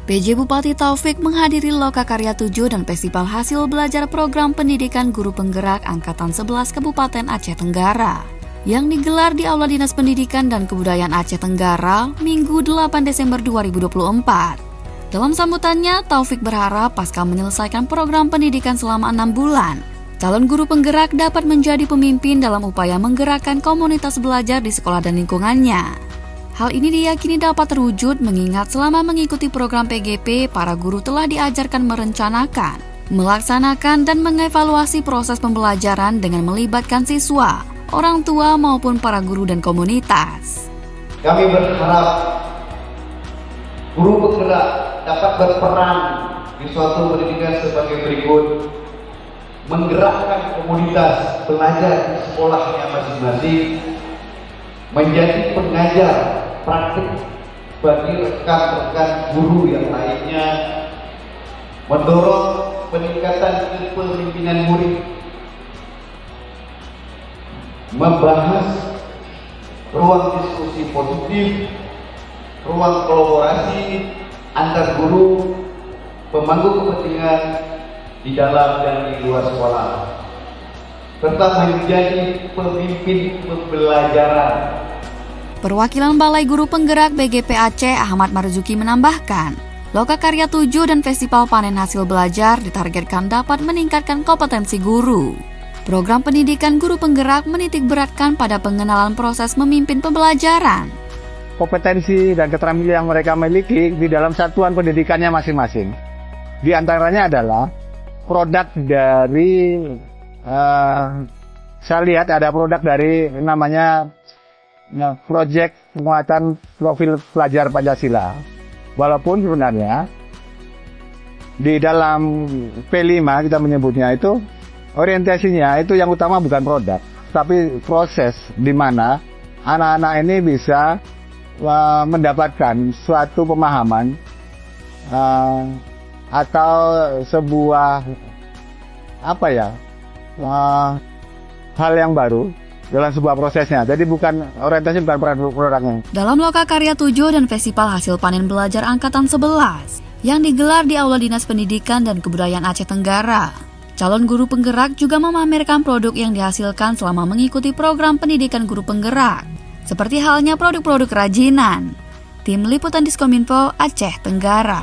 PJ Bupati Taufik menghadiri Lokakarya 7 dan Festival Hasil Belajar Program Pendidikan Guru Penggerak Angkatan 11 Kabupaten Aceh Tenggara yang digelar di Aula Dinas Pendidikan dan Kebudayaan Aceh Tenggara Minggu 8 Desember 2024. Dalam sambutannya, Taufik berharap pasca menyelesaikan program pendidikan selama 6 bulan, calon guru penggerak dapat menjadi pemimpin dalam upaya menggerakkan komunitas belajar di sekolah dan lingkungannya. Hal ini diyakini dapat terwujud mengingat selama mengikuti program PGP, para guru telah diajarkan merencanakan, melaksanakan, dan mengevaluasi proses pembelajaran dengan melibatkan siswa, orang tua, maupun para guru dan komunitas. Kami berharap guru penggerak dapat berperan di suatu pendidikan sebagai berikut: menggerakkan komunitas belajar di sekolahnya masing-masing, menjadi pengajar praktik bagi rekan-rekan guru yang lainnya, mendorong peningkatan kepemimpinan murid, membahas ruang diskusi positif, ruang kolaborasi antar guru, pemangku kepentingan di dalam dan di luar sekolah, serta menjadi pemimpin pembelajaran. Perwakilan Balai Guru Penggerak BGP Aceh Ahmad Marzuki menambahkan, Lokakarya 7 dan Festival Panen Hasil Belajar ditargetkan dapat meningkatkan kompetensi guru. Program pendidikan guru penggerak menitik beratkan pada pengenalan proses memimpin pembelajaran, kompetensi dan keterampilan yang mereka miliki di dalam satuan pendidikannya masing-masing. Di antaranya adalah produk dari saya lihat ada produk dari namanya proyek penguatan profil pelajar Pancasila. Walaupun sebenarnya di dalam P5 kita menyebutnya itu orientasinya itu yang utama bukan produk, tapi proses di mana anak-anak ini bisa mendapatkan suatu pemahaman atau sebuah hal yang baru dalam sebuah prosesnya. Jadi orientasi bukan produknya. Dalam Lokakarya 7 dan Festival Hasil Panen Belajar Angkatan 11 yang digelar di Aula Dinas Pendidikan dan Kebudayaan Aceh Tenggara, calon guru penggerak juga memamerkan produk yang dihasilkan selama mengikuti program pendidikan guru penggerak, seperti halnya produk-produk kerajinan. Tim Liputan Diskominfo Aceh Tenggara.